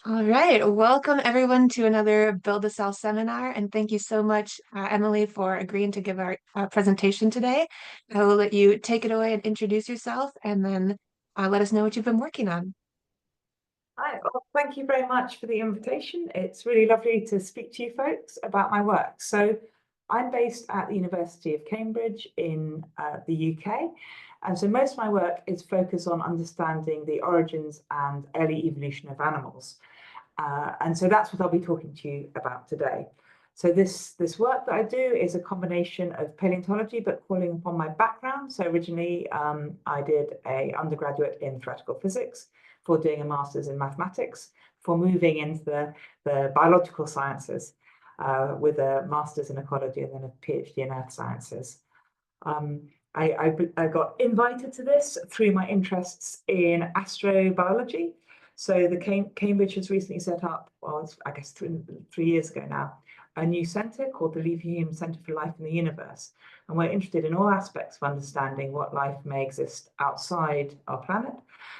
All right, welcome everyone to another Build a Cell seminar, and thank you so much, Emily, for agreeing to give our presentation today. I will let you take it away and introduce yourself, and then let us know what you've been working on. Hi, well, thank you very much for the invitation. It's really lovely to speak to you folks about my work. So I'm based at the University of Cambridge in the UK. And so most of my work is focused on understanding the origins and early evolution of animals. And so that's what I'll be talking to you about today. So this work that I do is a combination of paleontology, but calling upon my background. So originally, I did an undergraduate in theoretical physics, for doing a master's in mathematics, for moving into the biological sciences with a master's in ecology and then a PhD in earth sciences. I got invited to this through my interests in astrobiology. So Cambridge has recently set up, well, I guess 3 years ago now, a new centre called the Leverhulme Centre for Life in the Universe. And we're interested in all aspects of understanding what life may exist outside our planet.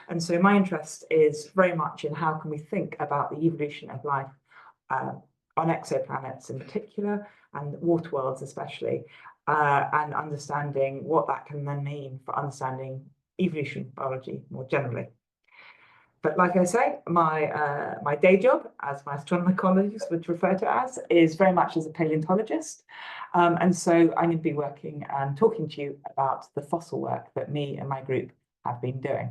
And so my interest is very much in how can we think about the evolution of life on exoplanets in particular, and water worlds especially, and understanding what that can then mean for understanding evolution biology more generally. But like I say, my day job, as my astronomer colleagues would refer to as, is very much as a paleontologist. And so I'm going to be working and talking to you about the fossil work that me and my group have been doing.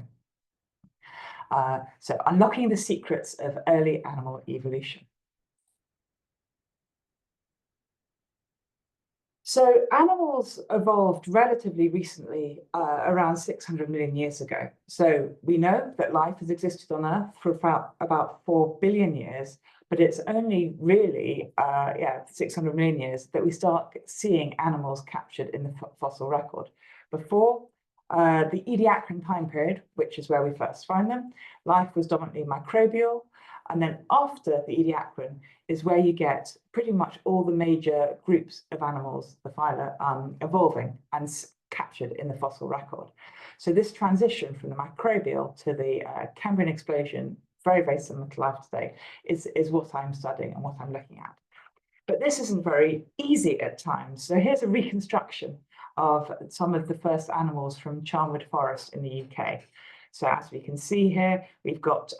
So unlocking the secrets of early animal evolution. So animals evolved relatively recently, around 600 million years ago. So we know that life has existed on Earth for about 4 billion years, but it's only really 600 million years that we start seeing animals captured in the fossil record. Before the Ediacaran time period, which is where we first find them, life was dominantly microbial. And then after the Ediacaran is where you get pretty much all the major groups of animals, the phyla, evolving and captured in the fossil record. So this transition from the microbial to the Cambrian explosion, very, very similar to life today, is what I'm studying and what I'm looking at. But this isn't very easy at times. So here's a reconstruction of some of the first animals from Charnwood Forest in the UK. So as we can see here, we've got,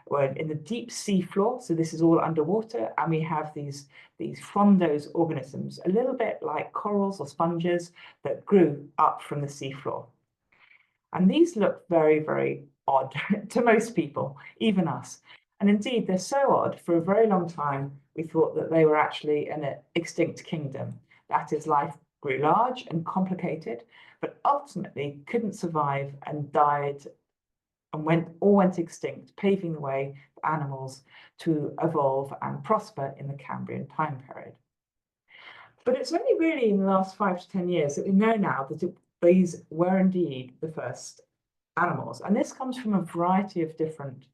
we're in the deep sea floor. So this is all underwater. And we have these frondose organisms, a little bit like corals or sponges that grew up from the seafloor. And these look very, very odd to most people, even us. And indeed, they're so odd, for a very long time, we thought that they were actually an extinct kingdom. That is, life grew large and complicated, but ultimately couldn't survive and died and went extinct, paving the way for animals to evolve and prosper in the Cambrian time period. But it's only really in the last 5 to 10 years that we know now that these were indeed the first animals. And this comes from a variety of different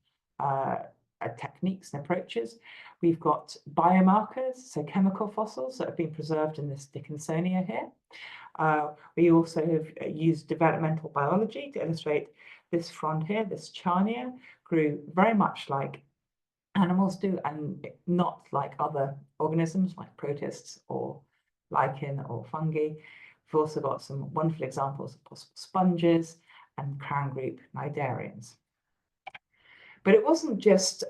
techniques and approaches. We've got biomarkers, so chemical fossils that have been preserved in this Dickinsonia here. We also have used developmental biology to illustrate this frond here. This Charnia grew very much like animals do and not like other organisms like protists or lichen or fungi. We've also got some wonderful examples of possible sponges and crown group cnidarians. But it wasn't just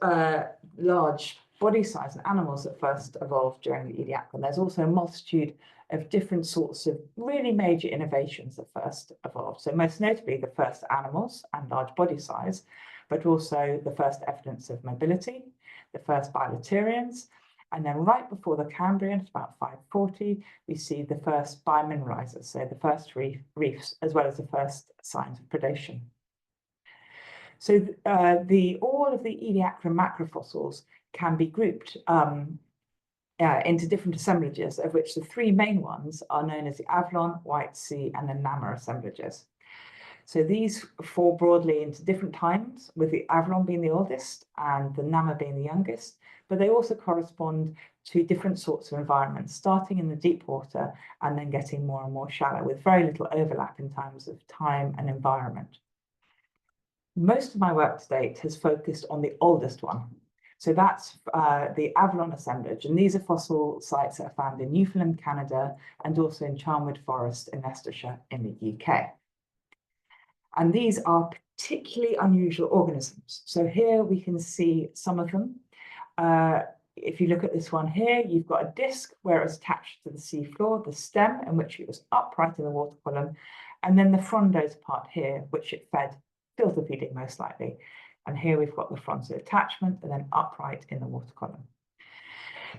large body size and animals that first evolved during the Ediacaran. There's also a multitude of different sorts of really major innovations that first evolved. So most notably the first animals and large body size, but also the first evidence of mobility, the first bilaterians, and then right before the Cambrian, about 540, we see the first biomineralizers, so the first reefs, as well as the first signs of predation. So all of the Ediacaran macrofossils can be grouped into different assemblages, of which the 3 main ones are known as the Avalon, White Sea, and the Namur assemblages. So these fall broadly into different times, with the Avalon being the oldest and the Namur being the youngest, but they also correspond to different sorts of environments, starting in the deep water and then getting more and more shallow, with very little overlap in terms of time and environment. Most of my work to date has focused on the oldest one, So that's the Avalon assemblage, and these are fossil sites that are found in Newfoundland, Canada, and also in Charnwood Forest in Leicestershire in the UK. And these are particularly unusual organisms. So here we can see some of them. If you look at this one here, you've got a disc where it was attached to the seafloor, the stem in which it was upright in the water column, and then the frondose part here, which it fed, filter feeding most likely. And here we've got the frontal attachment and then upright in the water column.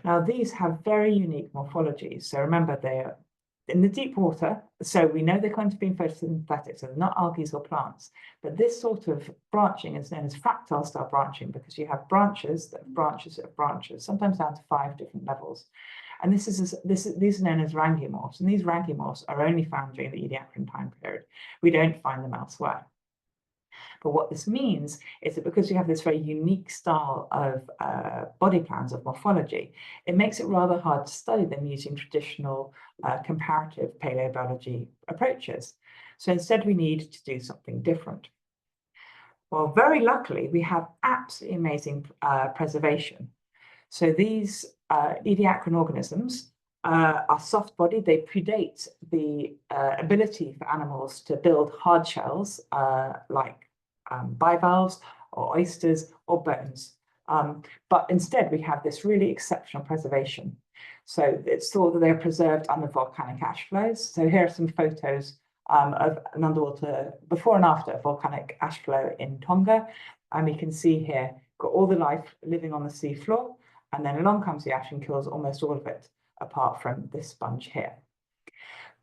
Now, these have very unique morphologies. So remember, they're in the deep water, so we know they're going to be photosynthetic, so they're not algae or plants. But this sort of branching is known as fractal style branching because you have branches that have branches of branches, sometimes down to 5 different levels. And these are known as rangimorphs, and these rangimorphs are only found during the Ediacaran time period. We don't find them elsewhere. But what this means is that because we have this very unique style of body plans of morphology, it makes it rather hard to study them using traditional comparative paleobiology approaches. So instead, we need to do something different. Well, very luckily, we have absolutely amazing preservation. So these Ediacaran organisms are soft-bodied. They predate the ability for animals to build hard shells like bivalves or oysters or bones. But instead, we have this really exceptional preservation. So it's thought that they're preserved under volcanic ash flows. So here are some photos of an underwater before and after volcanic ash flow in Tonga. And we can see here, got all the life living on the seafloor, and then along comes the ash and kills almost all of it, apart from this sponge here.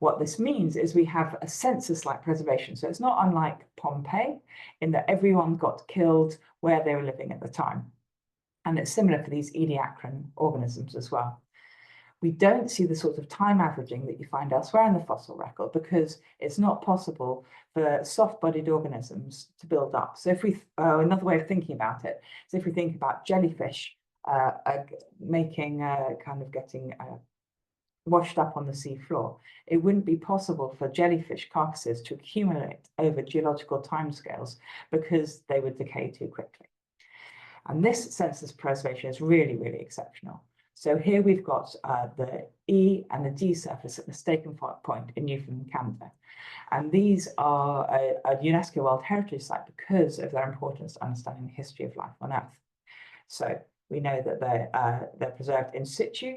What this means is we have a census-like preservation. So it's not unlike Pompeii in that everyone got killed where they were living at the time. And it's similar for these Ediacaran organisms as well. We don't see the sort of time averaging that you find elsewhere in the fossil record because it's not possible for soft-bodied organisms to build up. So if we, another way of thinking about it is if we think about jellyfish getting washed up on the seafloor, it wouldn't be possible for jellyfish carcasses to accumulate over geological timescales because they would decay too quickly. And this census preservation is really, really exceptional. So here we've got the E and the D surface at the Staken Point in Newfoundland, Canada. And these are a UNESCO World Heritage Site because of their importance to understanding the history of life on Earth. So we know that they're preserved in situ.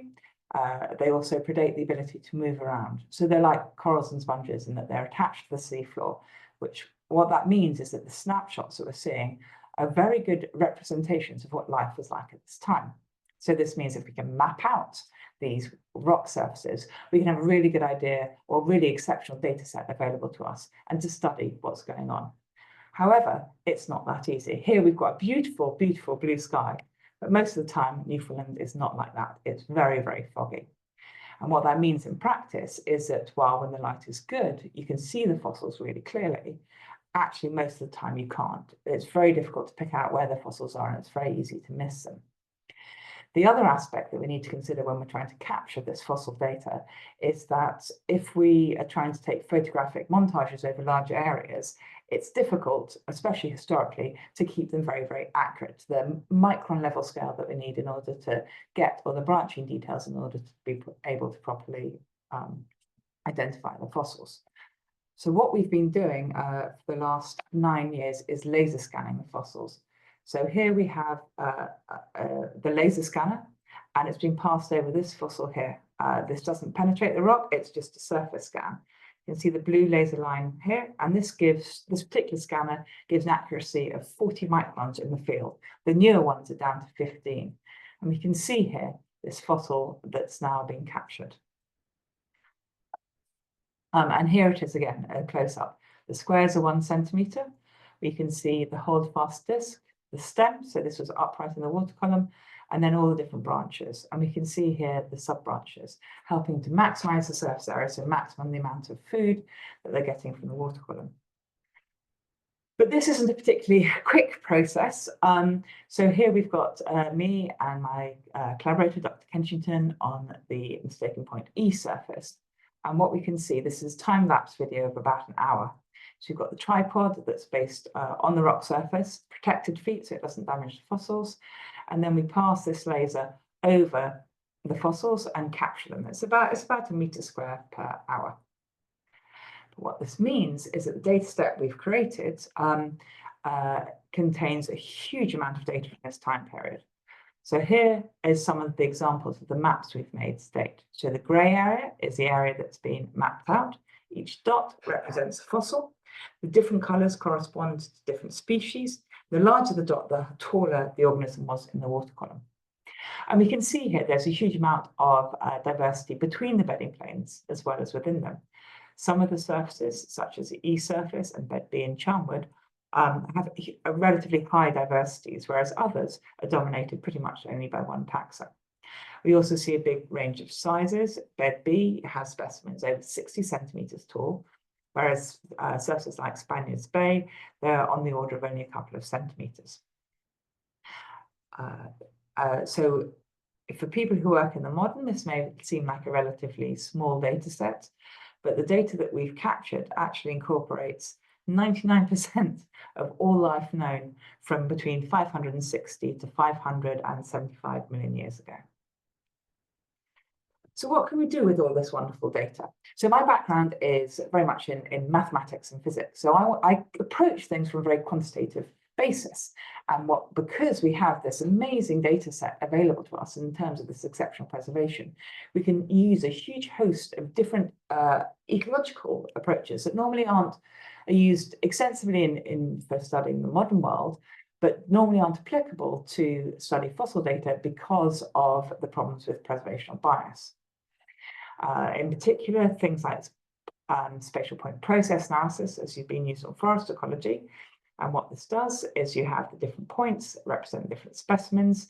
They also predate the ability to move around. So they're like corals and sponges in that they're attached to the seafloor, which what that means is that the snapshots that we're seeing are very good representations of what life was like at this time. So this means if we can map out these rock surfaces, we can have a really good idea or really exceptional data set available to us and to study what's going on. However, it's not that easy. Here we've got a beautiful, beautiful blue sky, but most of the time Newfoundland is not like that. It's very, very foggy. And what that means in practice is that while when the light is good, you can see the fossils really clearly, actually most of the time you can't. It's very difficult to pick out where the fossils are and it's very easy to miss them. The other aspect that we need to consider when we're trying to capture this fossil data is that if we are trying to take photographic montages over larger areas, it's difficult, especially historically, to keep them very, very accurate to the micron level scale that we need in order to get all the branching details in order to be able to properly identify the fossils. So what we've been doing for the last 9 years is laser scanning the fossils. So here we have the laser scanner, and it's been passed over this fossil here. This doesn't penetrate the rock, it's just a surface scan. You can see the blue laser line here, and this particular scanner gives an accuracy of 40 microns in the field. The newer ones are down to 15. And we can see here this fossil that's now being captured. And here it is again, a close-up. The squares are 1 centimetre. We can see the holdfast disc, the stem, so this was upright in the water column, and then all the different branches. And we can see here the sub-branches, helping to maximize the surface area, so maximum the amount of food that they're getting from the water column. But this isn't a particularly quick process. So here we've got me and my collaborator, Dr. Kenchington, on the Mistaken Point E surface. And what we can see, this is time-lapse video of about an hour. So you've got the tripod that's based on the rock surface, protected feet so it doesn't damage the fossils. And then we pass this laser over the fossils and capture them. It's about a meter square per hour. What this means is that the data set we've created contains a huge amount of data in this time period. So here is some of the examples of the maps we've made to date. So the grey area is the area that's been mapped out. Each dot represents a fossil. The different colours correspond to different species. The larger the dot, the taller the organism was in the water column. And we can see here there's a huge amount of diversity between the bedding planes as well as within them. Some of the surfaces, such as the E surface and bed B and Charnwood, have a relatively high diversities, whereas others are dominated pretty much only by one taxa. We also see a big range of sizes. Bed B has specimens over 60 centimetres tall, whereas surfaces like Spaniards Bay, they're on the order of only a couple of centimetres. So for people who work in the modern, this may seem like a relatively small data set, but the data that we've captured actually incorporates 99% of all life known from between 560 to 575 million years ago. So what can we do with all this wonderful data? So my background is very much in mathematics and physics. So I approach things from a very quantitative basis. And because we have this amazing data set available to us in terms of this exceptional preservation, we can use a huge host of different ecological approaches that normally aren't used extensively for studying the modern world, but normally aren't applicable to study fossil data because of the problems with preservational bias. In particular, things like spatial point process analysis, as you've been used on forest ecology. And what this does is you have the different points that represent different specimens,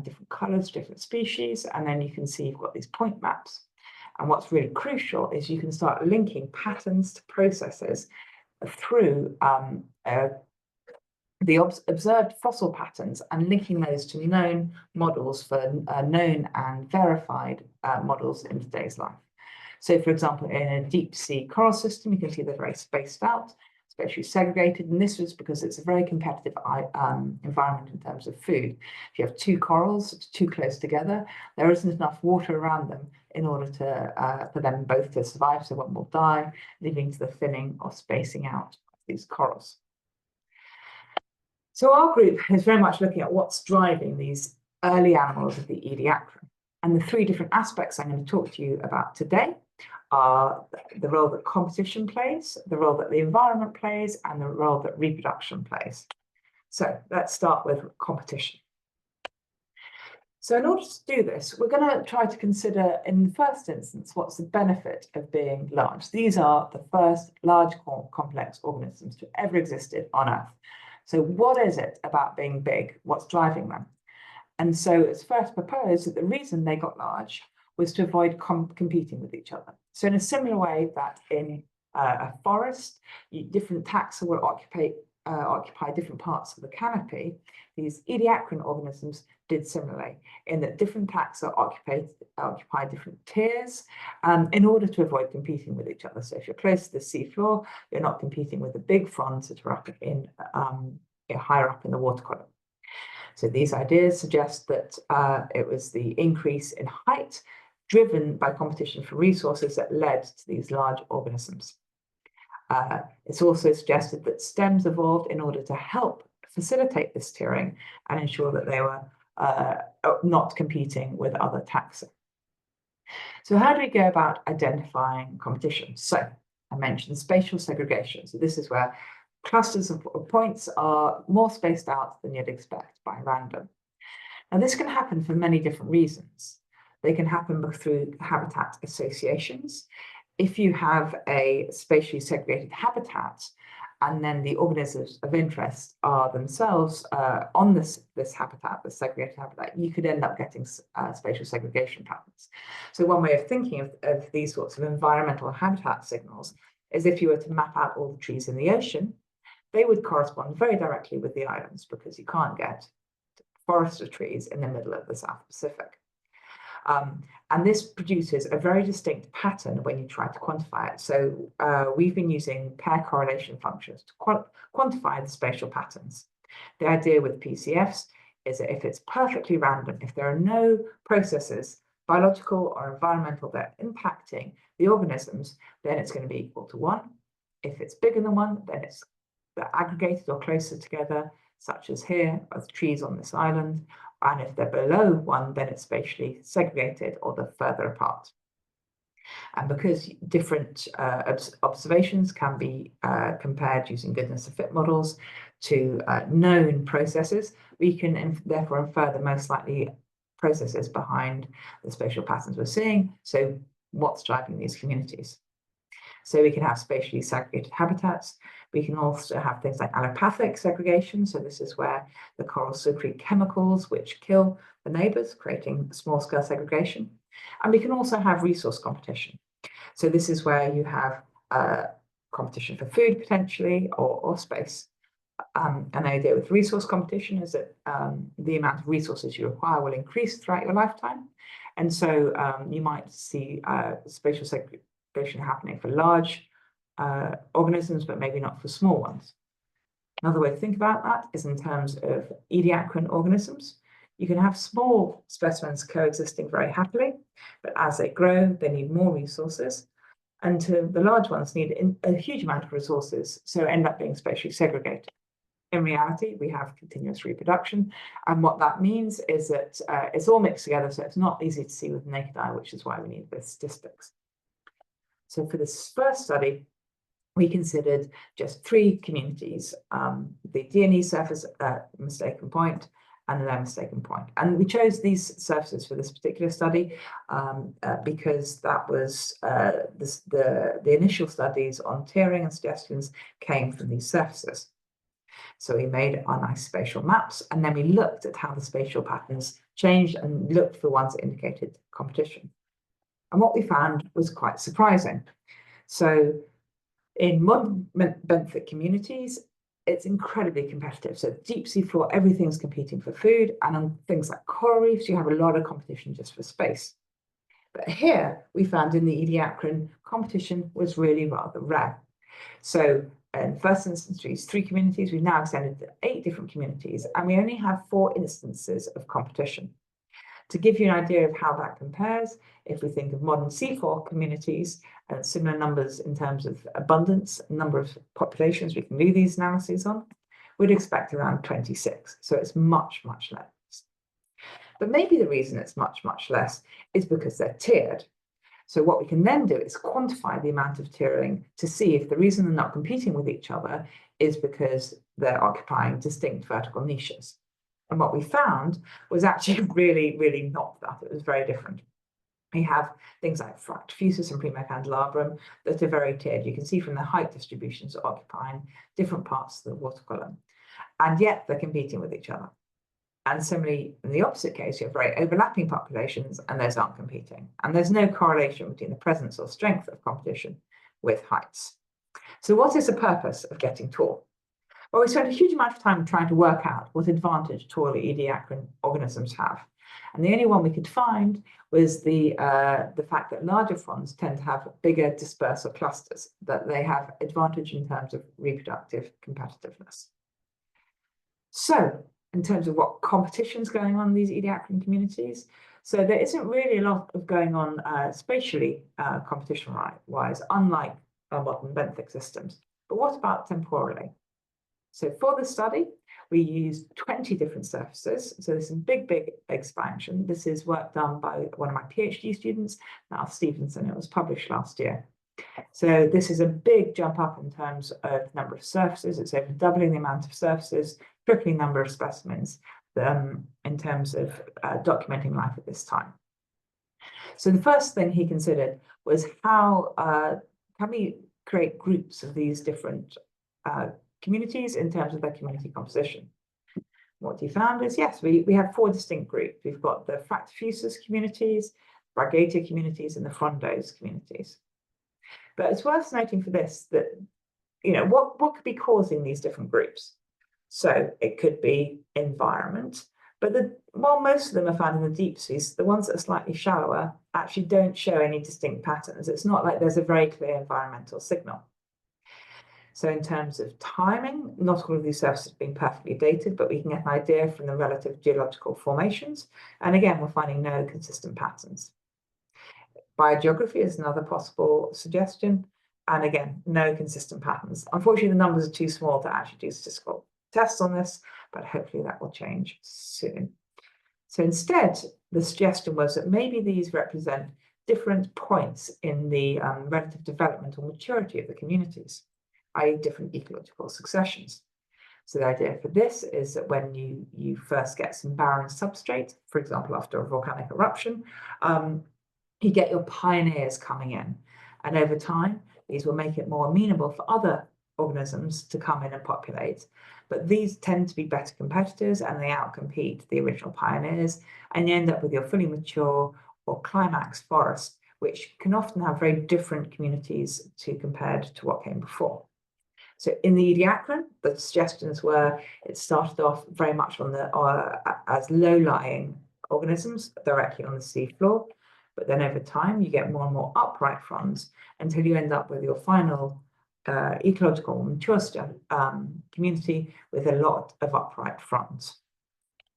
different colors, different species, and then you can see you've got these point maps. And what's really crucial is you can start linking patterns to processes through the observed fossil patterns and linking those to known models for known and verified models in today's life. So, for example, in a deep sea coral system, you can see they're very spaced out, spatially segregated, and this was because it's a very competitive environment in terms of food. If you have two corals too close together, there isn't enough water around them in order for them both to survive, so one will die, leading to the thinning or spacing out of these corals. So our group is very much looking at what's driving these early animals of the Ediacaran. And the three different aspects I'm going to talk to you about today are the role that competition plays, the role that the environment plays, and the role that reproduction plays. So let's start with competition. So in order to do this, we're going to try to consider, in the first instance, what's the benefit of being large. These are the first large complex organisms to ever existed on Earth. So what is it about being big? What's driving them? And so it's first proposed that the reason they got large was to avoid competing with each other. So in a similar way that in a forest, different taxa will occupy different parts of the canopy, these Ediacaran organisms did similarly, in that different taxa occupy different tiers in order to avoid competing with each other. So if you're close to the seafloor, you're not competing with the big fronds that are up in higher up in the water column. So these ideas suggest that it was the increase in height driven by competition for resources that led to these large organisms. It's also suggested that stems evolved in order to help facilitate this tiering and ensure that they were not competing with other taxa. So how do we go about identifying competition? So I mentioned spatial segregation. So this is where clusters of points are more spaced out than you'd expect by random. Now this can happen for many different reasons. They can happen through habitat associations. If you have a spatially segregated habitat, and then the organisms of interest are themselves on this habitat, the segregated habitat, you could end up getting spatial segregation patterns. So one way of thinking of these sorts of environmental habitat signals is if you were to map out all the trees in the ocean, they would correspond very directly with the islands because you can't get forests of trees in the middle of the South Pacific. And this produces a very distinct pattern when you try to quantify it. So we've been using pair correlation functions to quantify the spatial patterns. The idea with PCFs is that if it's perfectly random, if there are no processes, biological or environmental, that are impacting the organisms, then it's going to be equal to 1. If it's bigger than 1, then they're aggregated or closer together, such as here, as trees on this island. And if they're below 1, then it's spatially segregated or they're further apart. And because different observations can be compared using goodness of fit models to known processes, we can therefore infer the most likely processes behind the spatial patterns we're seeing. So what's driving these communities? So we can have spatially segregated habitats. We can also have things like allopathic segregation. So this is where the corals secrete chemicals which kill the neighbors, creating small-scale segregation. And we can also have resource competition. So this is where you have competition for food potentially or space. An idea with resource competition is that the amount of resources you require will increase throughout your lifetime. And so you might see spatial segregation happening for large organisms, but maybe not for small ones. Another way to think about that is in terms of ediacaran organisms. You can have small specimens coexisting very happily, but as they grow, they need more resources. And the large ones need a huge amount of resources, so end up being spatially segregated. In reality, we have continuous reproduction. And what that means is that it's all mixed together, so it's not easy to see with the naked eye, which is why we need the statistics. So for this first study, we considered just 3 communities, the D&E surface mistaken point and the low mistaken point. And we chose these surfaces for this particular study because that was the initial studies on tiering and suggestions came from these surfaces. So we made our nice spatial maps, and then we looked at how the spatial patterns changed and looked for ones that indicated competition. And what we found was quite surprising. So in modern benthic communities, it's incredibly competitive. So deep sea floor, everything's competing for food. And on things like coral reefs, you have a lot of competition just for space. But here we found in the ediacaran, competition was really rather rare. So in first instance, these 3 communities, we've now extended to 8 different communities, and we only have 4 instances of competition. To give you an idea of how that compares, if we think of modern seafloor communities and similar numbers in terms of abundance, number of populations we can do these analyses on, we'd expect around 26. So it's much, much less. But maybe the reason it's much, much less is because they're tiered. So what we can then do is quantify the amount of tiering to see if the reason they're not competing with each other is because they're occupying distinct vertical niches. And what we found was actually really, really not that. It was very different. We have things like Fractifusus and Primocandelabrum that are very tiered. You can see from the height distributions occupying different parts of the water column, and yet they're competing with each other. And similarly, in the opposite case, you have very overlapping populations and those aren't competing. And there's no correlation between the presence or strength of competition with heights. So what is the purpose of getting tall? Well, we spent a huge amount of time trying to work out what advantage tall ediacaran organisms have. And the only one we could find was the fact that larger fronds tend to have bigger dispersal clusters, that they have advantage in terms of reproductive competitiveness. So in terms of what competition's going on in these ediacaran communities, so there isn't really a lot of going on spatially competition-wise, unlike our modern benthic systems. But what about temporally? So for the study, we used 20 different surfaces. So this is a big, big expansion. This is work done by one of my PhD students, Niall Stevenson. It was published last year. So this is a big jump up in terms of the number of surfaces. It's over doubling the amount of surfaces, tripling the number of specimens in terms of documenting life at this time. So the first thing he considered was how can we create groups of these different communities in terms of their community composition. What he found is, yes, we have 4 distinct groups. We've got the Fractifusus communities, Bragatia communities, and the Frondose communities. But it's worth noting for this that, you know, what could be causing these different groups? So it could be environment, But while most of them are found in the deep seas, the ones that are slightly shallower actually don't show any distinct patterns. It's not like there's a very clear environmental signal. So in terms of timing, not all of these surfaces have been perfectly dated, but we can get an idea from the relative geological formations. And again, we're finding no consistent patterns. Biogeography is another possible suggestion. And again, no consistent patterns. Unfortunately, the numbers are too small to actually do statistical tests on this, but hopefully that will change soon. So instead, the suggestion was that maybe these represent different points in the relative development or maturity of the communities, i.e. different ecological successions. So the idea for this is that when you first get some barren substrate, for example, after a volcanic eruption, you get your pioneers coming in. And over time, these will make it more amenable for other organisms to come in and populate. But these tend to be better competitors and they outcompete the original pioneers. And you end up with your fully mature or climax forest, which can often have very different communities compared to what came before. So in the Ediacaran, the suggestions were it started off very much on as low-lying organisms directly on the seafloor. But then over time, you get more and more upright fronds until you end up with your final ecological mature community with a lot of upright fronds.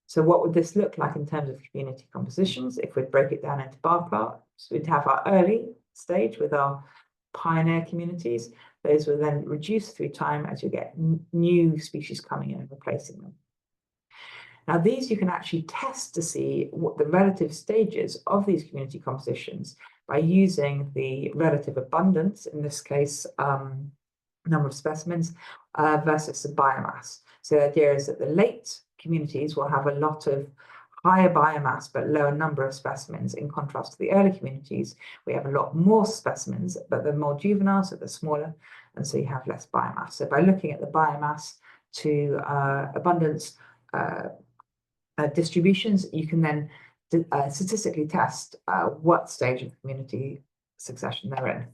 So what would this look like in terms of community compositions? If we break it down into bar plots, we'd have our early stage with our pioneer communities. Those will then reduce through time as you get new species coming in and replacing them. Now, these you can actually test to see what the relative stages of these community compositions by using the relative abundance, in this case, number of specimens, versus the biomass. So the idea is that the late communities will have a lot of higher biomass but lower number of specimens. In contrast to the early communities, we have a lot more specimens, but they're more juvenile, so they're smaller, and so you have less biomass. So by looking at the biomass to abundance distributions, you can then statistically test what stage of the community succession they're in.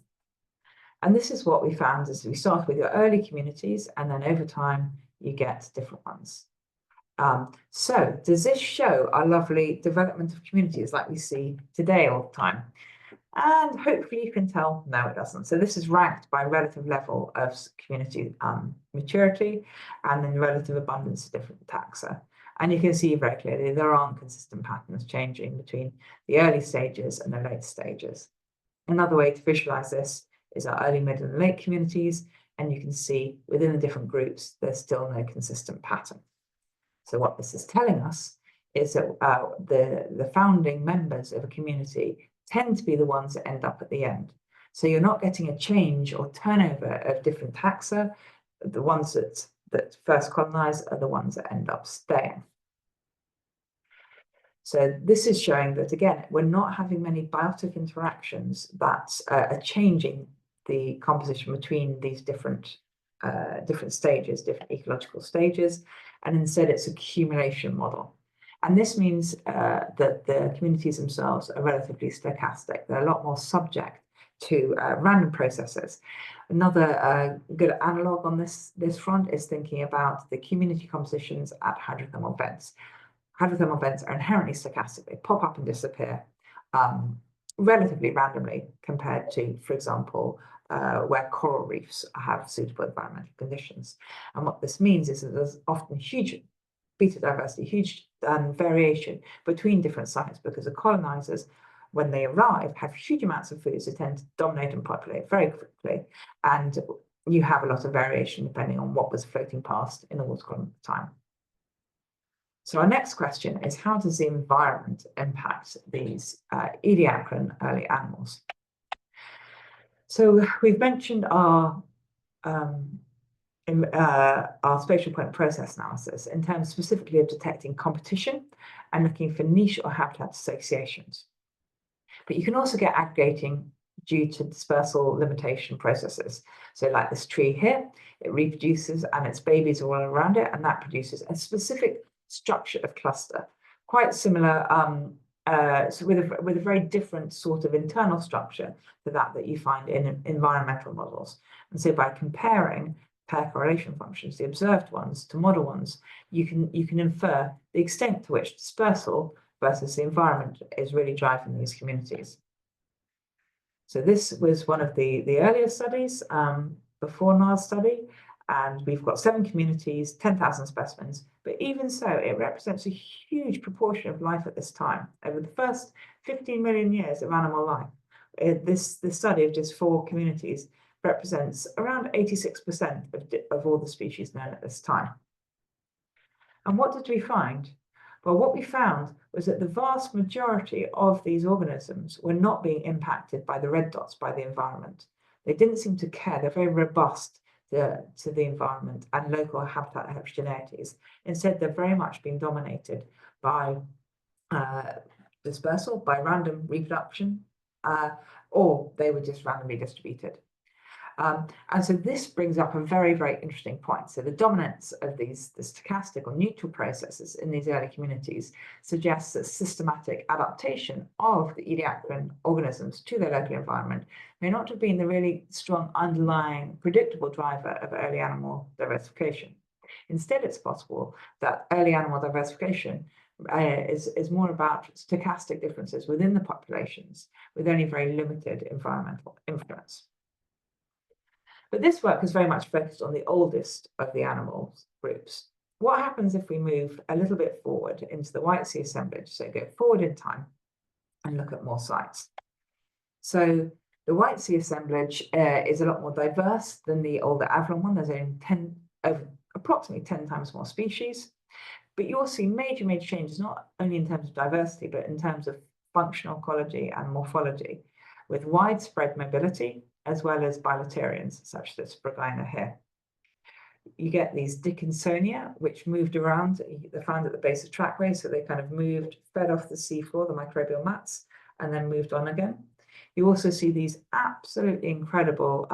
And this is what we found as we start with your early communities, and then over time, you get different ones. So does this show our lovely development of communities like we see today all the time? And hopefully you can tell, no, it doesn't. So this is ranked by relative level of community maturity and then relative abundance of different taxa. And you can see very clearly there aren't consistent patterns changing between the early stages and the late stages. Another way to visualize this is our early, middle, and late communities. And you can see within the different groups, there's still no consistent pattern. So what this is telling us is that the founding members of a community tend to be the ones that end up at the end. So you're not getting a change or turnover of different taxa. The ones that first colonize are the ones that end up staying. So this is showing that, again, we're not having many biotic interactions that are changing the composition between these different stages, different ecological stages, and instead it's accumulation model. And this means that the communities themselves are relatively stochastic. They're a lot more subject to random processes. Another good analog on this front is thinking about the community compositions at hydrothermal vents. Hydrothermal vents are inherently stochastic. They pop up and disappear relatively randomly compared to, for example, where coral reefs have suitable environmental conditions. And what this means is that there's often huge beta diversity, huge variation between different sites because the colonizers, when they arrive, have huge amounts of food, so tend to dominate and populate very quickly. And you have a lot of variation depending on what was floating past in the water column at the time. So our next question is, how does the environment impact these Ediacaran early animals? So we've mentioned our spatial point process analysis in terms specifically of detecting competition and looking for niche or habitat associations. But you can also get aggregating due to dispersal limitation processes. So like this tree here, it reproduces and its babies are all around it, and that produces a specific structure of cluster, quite similar, so with a very different sort of internal structure to that you find in environmental models. And so by comparing pair correlation functions, the observed ones to model ones, you can infer the extent to which dispersal versus the environment is really driving these communities. So this was one of the earlier studies before NAR's study, and we've got 7 communities, 10,000 specimens, but even so, it represents a huge proportion of life at this time. Over the first 15 million years of animal life, this study of just 4 communities represents around 86% of all the species known at this time. And what did we find? Well, what we found was that the vast majority of these organisms were not being impacted by the red dots, by the environment. They didn't seem to care. They're very robust to the environment and local habitat heterogeneities. Instead, they're very much being dominated by dispersal, by random reproduction, or they were just randomly distributed. And so this brings up a very, very interesting point. So the dominance of the stochastic or neutral processes in these early communities suggests that systematic adaptation of the Ediacaran organisms to their local environment may not have been the really strong underlying predictable driver of early animal diversification. Instead, it's possible that early animal diversification is more about stochastic differences within the populations with only very limited environmental influence. But this work is very much focused on the oldest of the animal groups. What happens if we move a little bit forward into the White Sea assemblage, so go forward in time and look at more sites? So the White Sea assemblage is a lot more diverse than the older Avalon one. There's only approximately 10 times more species. But you'll see major changes, not only in terms of diversity, but in terms of functional ecology and morphology, with widespread mobility, as well as bilaterians, such as Sprogyna here. You get these Dickinsonia, which moved around. They're found at the base of trackways, so they kind of moved, fed off the seafloor, the microbial mats, and then moved on again. You also see these absolutely incredible,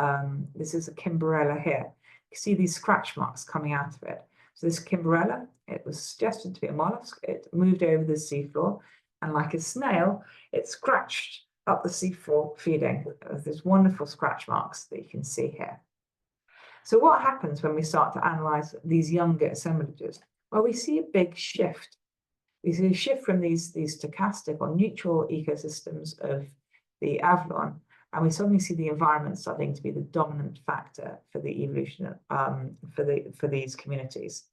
this is a Kimberella here. You see these scratch marks coming out of it. So this Kimberella, it was suggested to be a mollusk. It moved over the seafloor, and like a snail, it scratched up the seafloor feeding. There's wonderful scratch marks that you can see here. So what happens when we start to analyze these younger assemblages? Well, we see a big shift. We see a shift from these stochastic or neutral ecosystems of the Avalon, and we suddenly see the environment starting to be the dominant factor for the evolution for these communities.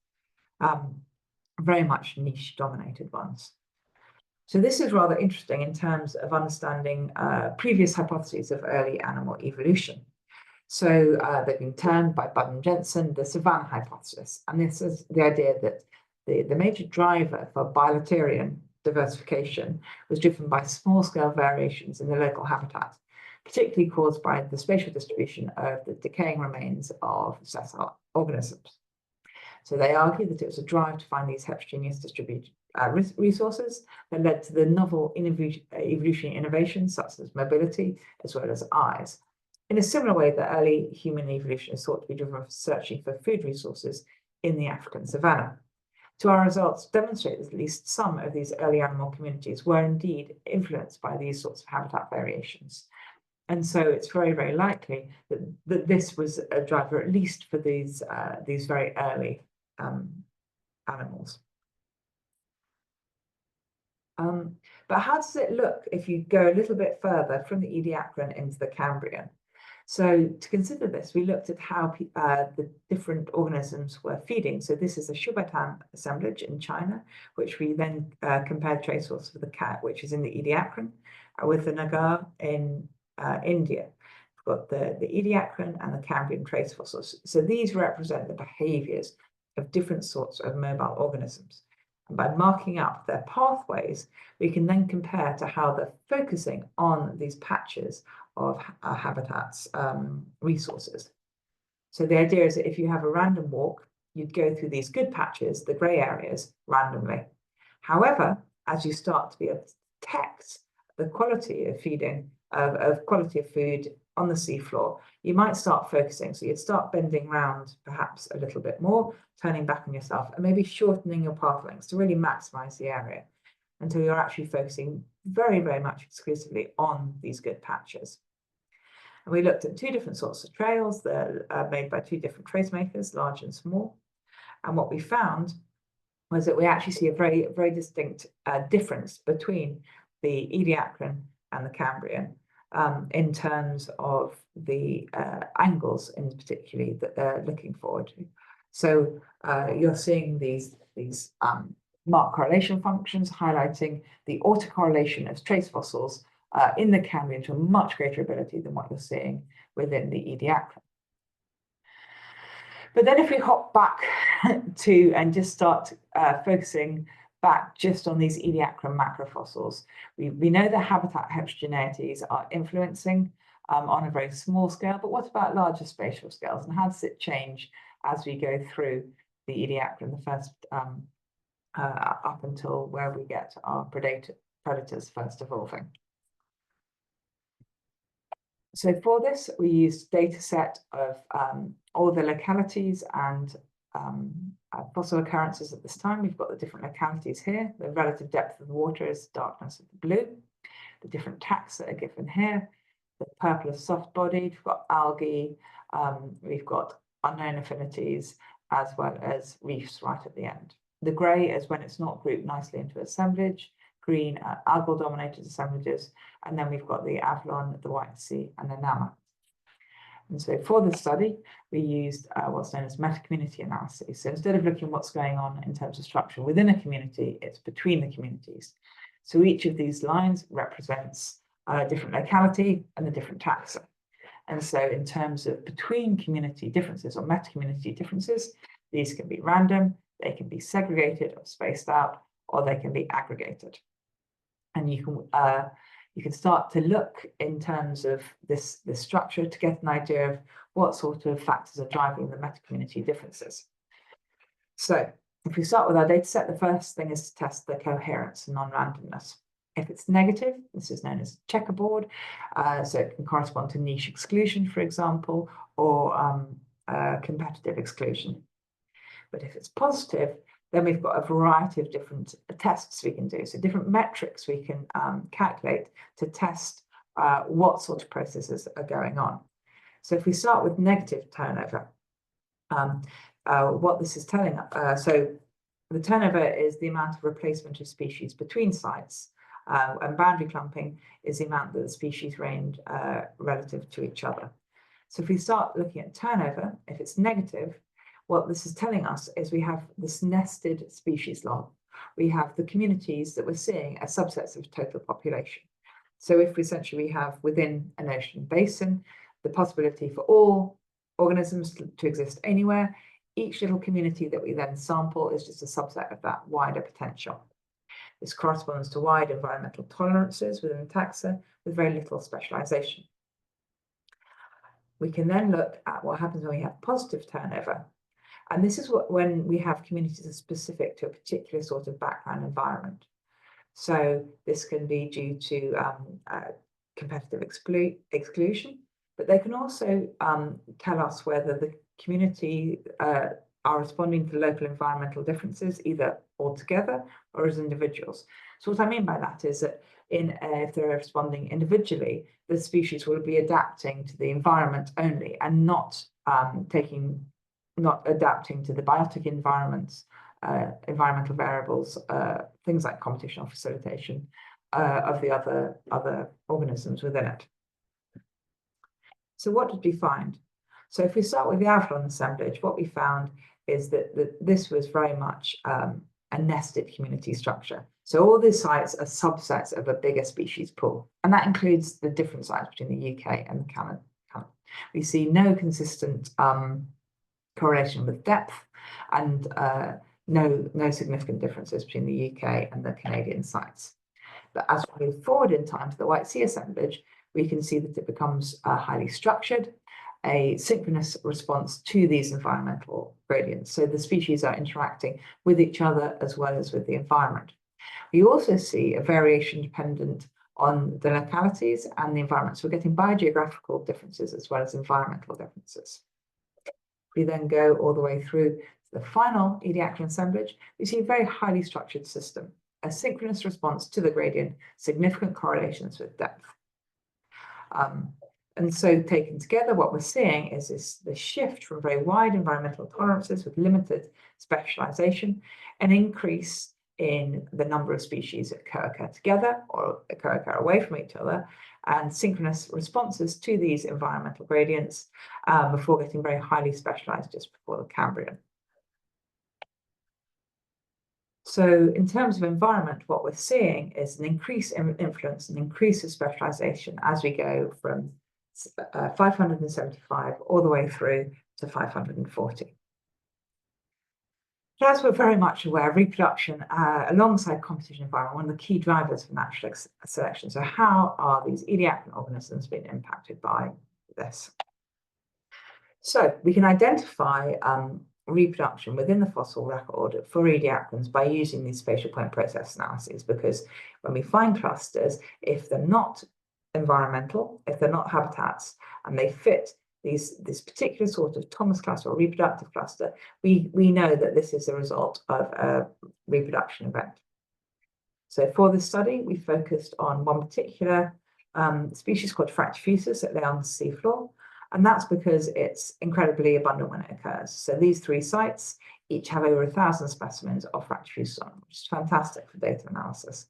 Very much niche dominated ones. So this is rather interesting in terms of understanding previous hypotheses of early animal evolution. So they've been termed by Budd and Jensen the savanna hypothesis. And this is the idea that the major driver for bilaterian diversification was driven by small-scale variations in the local habitat, particularly caused by the spatial distribution of the decaying remains of sessile organisms. So they argue that it was a drive to find these heterogeneous distributed resources that led to the novel evolutionary innovations such as mobility as well as eyes. In a similar way that early human evolution is thought to be driven from searching for food resources in the African savanna. So our results demonstrate that at least some of these early animal communities were indeed influenced by these sorts of habitat variations. And so it's very, very likely that this was a driver, at least for these very early animals. But how does it look if you go a little bit further from the Ediacaran into the Cambrian? So to consider this, we looked at how the different organisms were feeding. So this is a Shubatan assemblage in China, which we then compared trace source for the cat, which is in the Ediacaran, with the Nagar in India. We've got the Ediacaran and the Cambrian trace fossils. So these represent the behaviors of different sorts of mobile organisms. And by marking up their pathways, we can then compare to how they're focusing on these patches of habitats resources. So the idea is that if you have a random walk, you'd go through these good patches, the grey areas, randomly. However, as you start to be able to detect the quality of feeding, of quality of food on the seafloor, you might start focusing. So you'd start bending round perhaps a little bit more, turning back on yourself, and maybe shortening your path lengths to really maximize the area until you're actually focusing very, very much exclusively on these good patches. And we looked at two different sorts of trails that are made by two different trace makers, large and small. And what we found was that we actually see a very, very distinct difference between the Ediacaran and the Cambrian in terms of the angles in particularly that they're looking forward to. So you're seeing these marked correlation functions highlighting the autocorrelation of trace fossils in the Cambrian to a much greater ability than what you're seeing within the Ediacaran. But then if we hop back to and just start focusing back just on these Ediacaran macrofossils, we know that habitat heterogeneities are influencing on a very small scale, but what about larger spatial scales, and how does it change as we go through the Ediacaran, the first up until where we get our predators first evolving? So for this, we used a data set of all the localities and fossil occurrences at this time. We've got the different localities here. The relative depth of the water is the darkness of the blue. The different taxa that are given here. The purple is soft-bodied. We've got algae. We've got unknown affinities, as well as reefs right at the end. The grey is when it's not grouped nicely into assemblage. Green are algal-dominated assemblages, and then we've got the Avalon, the White Sea, and the Nama. And so for this study, we used what's known as meta-community analysis. So instead of looking at what's going on in terms of structure within a community, it's between the communities. So each of these lines represents a different locality and the different taxa. And so in terms of between community differences or meta-community differences, these can be random, they can be segregated or spaced out, or they can be aggregated. And you can start to look in terms of this structure to get an idea of what sort of factors are driving the meta-community differences. So if we start with our data set, the first thing is to test the coherence and non-randomness. If it's negative, this is known as checkerboard. So it can correspond to niche exclusion, for example, or competitive exclusion. But if it's positive, then we've got a variety of different tests we can do. So different metrics we can calculate to test what sort of processes are going on. So if we start with negative turnover, what this is telling us, so the turnover is the amount of replacement of species between sites, and boundary clumping is the amount that the species range relative to each other. So if we start looking at turnover, if it's negative, what this is telling us is we have this nested species log. We have the communities that we're seeing as subsets of total population. So if essentially we have within an ocean basin, the possibility for all organisms to exist anywhere, each little community that we then sample is just a subset of that wider potential. This corresponds to wide environmental tolerances within the taxa with very little specialization. We can then look at what happens when we have positive turnover. And this is when we have communities that are specific to a particular sort of background environment. So this can be due to competitive exclusion, but they can also tell us whether the community are responding to local environmental differences, either altogether or as individuals. So what I mean by that is that if they're responding individually, the species will be adapting to the environment only and not adapting to the biotic environments, environmental variables, things like computational facilitation of the other organisms within it. So what did we find? So if we start with the Avalon assemblage, what we found is that this was very much a nested community structure. So all these sites are subsets of a bigger species pool, and that includes the different sites between the UK and the Canada. We see no consistent correlation with depth, and no significant differences between the UK and the Canadian sites. But as we move forward in time to the White Sea assemblage, we can see that it becomes highly structured, a synchronous response to these environmental gradients. So the species are interacting with each other as well as with the environment. We also see a variation dependent on the localities and the environment. So we're getting biogeographical differences as well as environmental differences. We then go all the way through to the final Ediacaran assemblage. We see a very highly structured system, a synchronous response to the gradient, significant correlations with depth. And so taken together, what we're seeing is this shift from very wide environmental tolerances with limited specialization, an increase in the number of species that co-occur together or co-occur away from each other, and synchronous responses to these environmental gradients before getting very highly specialized just before the Cambrian. So in terms of environment, what we're seeing is an increase in influence, an increase of specialization as we go from 575 all the way through to 540. As we're very much aware, reproduction alongside competition environment, one of the key drivers for natural selection. So how are these ediacaran organisms being impacted by this? So we can identify reproduction within the fossil record for ediacarans by using these spatial point process analyses, because when we find clusters, if they're not environmental, if they're not habitats, and they fit this particular sort of Thomas cluster or reproductive cluster, we know that this is a result of a reproduction event. So for this study, we focused on one particular species called Fractifusus that lay on the seafloor. And that's because it's incredibly abundant when it occurs. So these 3 sites each have over 1,000 specimens of Fractifusus on them, which is fantastic for data analysis.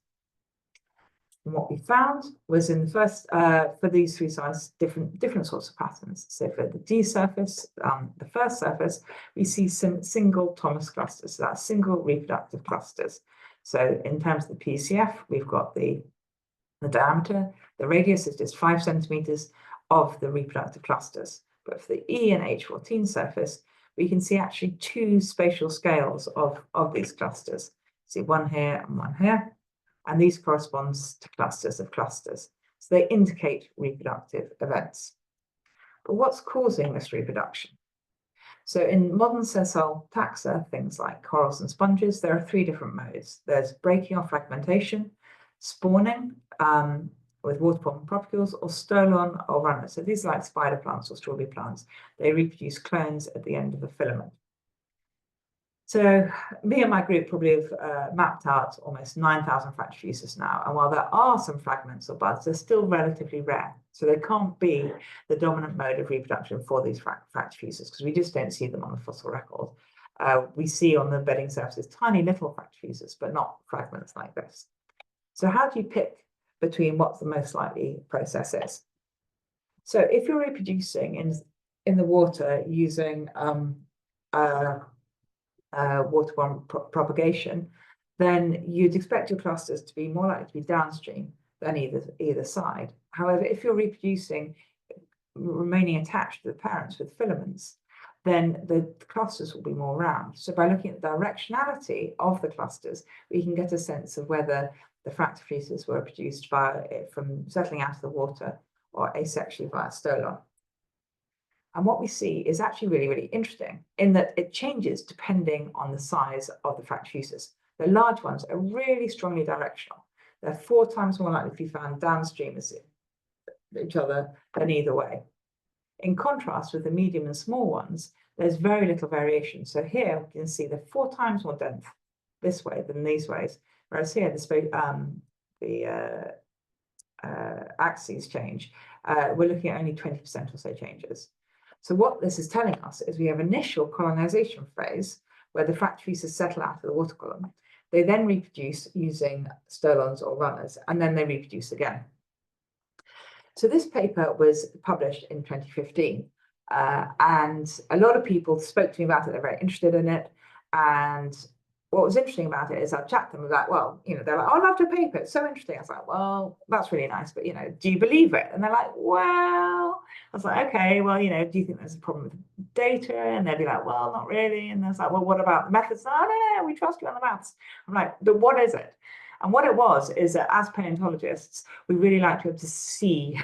And what we found was in the first, for these 3 sites, different sorts of patterns. So for the D surface, the first surface, we see some single Thomas clusters, so that's single reproductive clusters. So in terms of the PCF, we've got the diameter, the radius is just 5 centimeters of the reproductive clusters. But for the E and H14 surface, we can see actually 2 spatial scales of these clusters. See one here and one here, and these correspond to clusters of clusters. So they indicate reproductive events. But what's causing this reproduction? So in modern sessile taxa, things like corals and sponges, there are 3 different modes. There's breaking or fragmentation, spawning with water-formed propagules, or stolon or runners. So these are like spider plants or strawberry plants. They reproduce clones at the end of a filament. So me and my group probably have mapped out almost 9,000 Fractifusus now. And while there are some fragments or buds, they're still relatively rare. So they can't be the dominant mode of reproduction for these Fractifusus, because we just don't see them on the fossil record. We see on the bedding surfaces tiny little Fractifusus, but not fragments like this. So how do you pick between what the most likely process is? So if you're reproducing in the water using waterborne propagation, then you'd expect your clusters to be more likely to be downstream than either side. However, if you're reproducing remaining attached to the parents with filaments, then the clusters will be more round. So by looking at the directionality of the clusters, we can get a sense of whether the Fractifusus were produced from settling out of the water or asexually via stolon. And what we see is actually really, really interesting in that it changes depending on the size of the Fractifusus. The large ones are really strongly directional. They're 4 times more likely to be found downstream of each other than either way. In contrast with the medium and small ones, there's very little variation. So here we can see they're 4 times more dense this way than these ways, whereas here the axes change. We're looking at only 20% or so changes. So what this is telling us is we have initial colonization phase where the Fractifusus settle out of the water column. They then reproduce using stolons or runners, and then they reproduce again. So this paper was published in 2015, and a lot of people spoke to me about it. They're very interested in it. And what was interesting about it is I chat to them about, well, they're like, oh, I loved your paper. It's so interesting. I was like, well, that's really nice, but, do you believe it? And they're like, well, I was like, okay, well, do you think there's a problem with data? And they'd be like, well, not really. And there's like, well, what about the methods? No, we trust you on the maths. I'm like, but what is it? And what it was is that as paleontologists, we really like to be able to see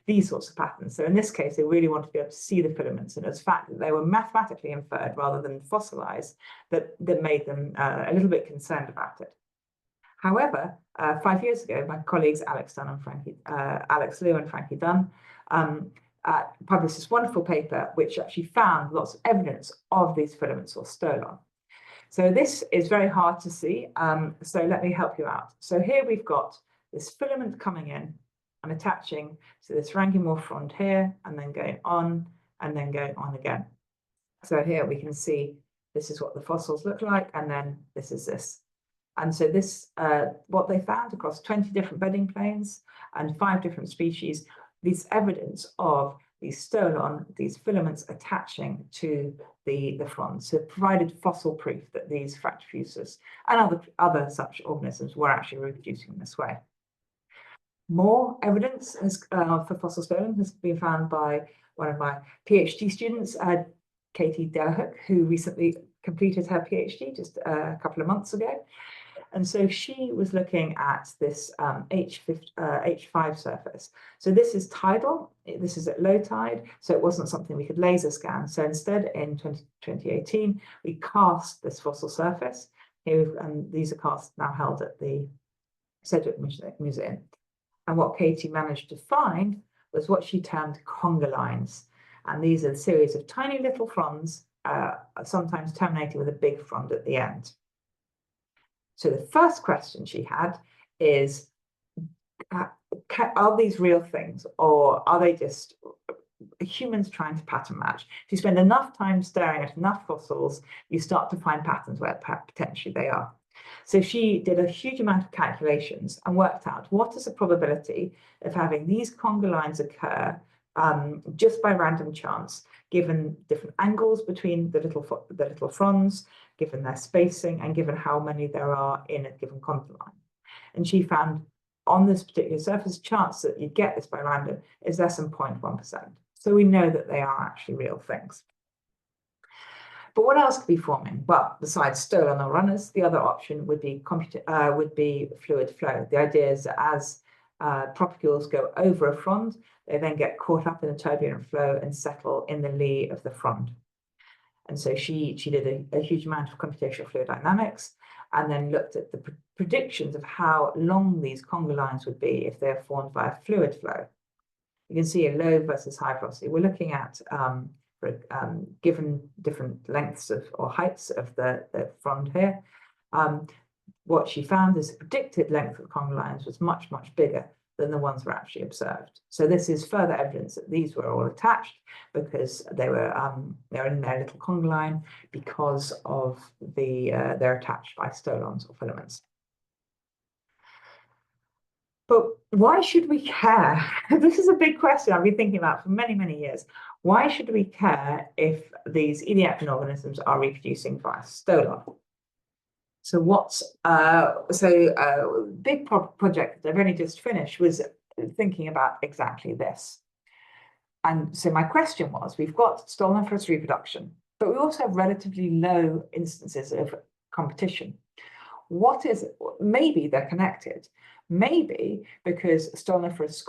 these sorts of patterns. So in this case, they really wanted to be able to see the filaments, and it's the fact that they were mathematically inferred rather than fossilized that made them a little bit concerned about it. However, 5 years ago, my colleagues Alex Liu and Frankie Dunn published this wonderful paper, which actually found lots of evidence of these filaments or stolon. So this is very hard to see, so let me help you out. So here we've got this filament coming in, and attaching to this rangemore frond here, and then going on, and then going on again. So here we can see this is what the fossils look like, and then this is this. And so this, what they found across 20 different bedding planes and 5 different species, this evidence of these stolon, these filaments attaching to the fronds. So it provided fossil proof that these fractifusus and other such organisms were actually reproducing in this way. More evidence for fossil stolon has been found by one of my PhD students, Katie Delahook, who recently completed her PhD just a couple of months ago. And so she was looking at this H5 surface. So this is tidal, this is at low tide, so it wasn't something we could laser scan. So instead, in 2018, we cast this fossil surface. Here, and these are casts now held at the Sedgwick Museum. And what Katie managed to find was what she termed conga lines. And these are a series of tiny little fronds, sometimes terminating with a big frond at the end. So the first question she had is, are these real things, or are they just humans trying to pattern match? If you spend enough time staring at enough fossils, you start to find patterns where potentially they are. So she did a huge amount of calculations and worked out what is the probability of having these conga lines occur just by random chance, given different angles between the little fronds, given their spacing, and given how many there are in a given conga line. And she found on this particular surface, chance that you get this by random is less than 0.1%. So we know that they are actually real things. But what else could be forming? Well, besides stolon or runners, the other option would be fluid flow. The idea is that as propagules go over a frond, they then get caught up in a turbulent flow and settle in the lee of the frond. And so she did a huge amount of computational fluid dynamics, and then looked at the predictions of how long these conga lines would be if they're formed by a fluid flow. You can see a low versus high velocity. We're looking at given different lengths or heights of the frond here. What she found is the predicted length of conga lines was much, much bigger than the ones were actually observed. So this is further evidence that these were all attached because they were in their little conga line because of they're attached by stolons or filaments. But why should we care? This is a big question I've been thinking about for many, many years. Why should we care if these Ediacaran organisms are reproducing via stolon? So big project that I've only just finished was thinking about exactly this. And so my question was, we've got stoloniferous reproduction, but we also have relatively low instances of competition. What is it? Maybe they're connected. Maybe because stoloniferous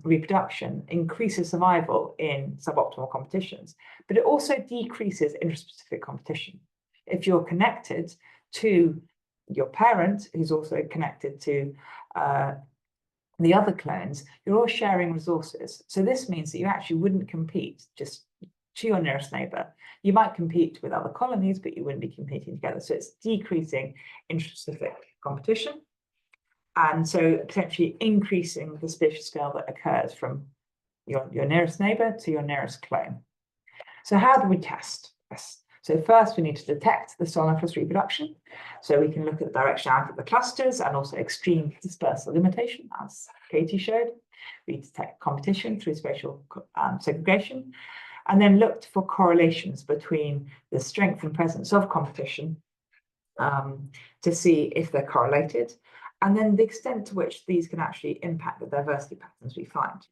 reproduction increases survival in suboptimal competitions, but it also decreases intraspecific competition. If you're connected to your parent, who's also connected to the other clones, you're all sharing resources. So this means that you actually wouldn't compete just to your nearest neighbor. You might compete with other colonies, but you wouldn't be competing together. So it's decreasing intraspecific competition, and so potentially increasing the species scale that occurs from your nearest neighbor to your nearest clone. So how do we test this? So first we need to detect the stoloniferous reproduction. So we can look at the directionality of the clusters and also extreme dispersal limitation, as Katie showed. We detect competition through spatial segregation, and then looked for correlations between the strength and presence of competition to see if they're correlated, and then the extent to which these can actually impact the diversity patterns we find.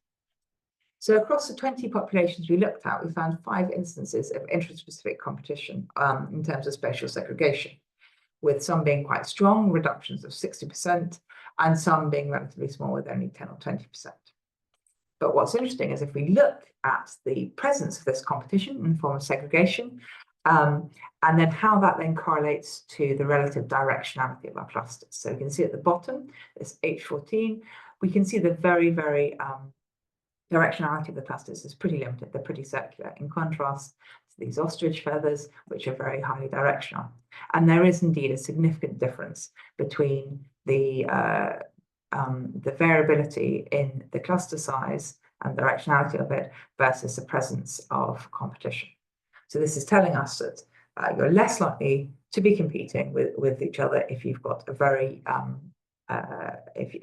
So across the 20 populations we looked at, we found 5 instances of intraspecific competition in terms of spatial segregation, with some being quite strong, reductions of 60%, and some being relatively small with only 10 or 20%. But what's interesting is if we look at the presence of this competition in the form of segregation, and then how that then correlates to the relative directionality of our clusters. So you can see at the bottom, this H14, we can see the very, very directionality of the clusters is pretty limited. They're pretty circular, in contrast to these ostrich feathers, which are very highly directional. And there is indeed a significant difference between the the variability in the cluster size and directionality of it versus the presence of competition. So this is telling us that you're less likely to be competing with each other if you've got a very if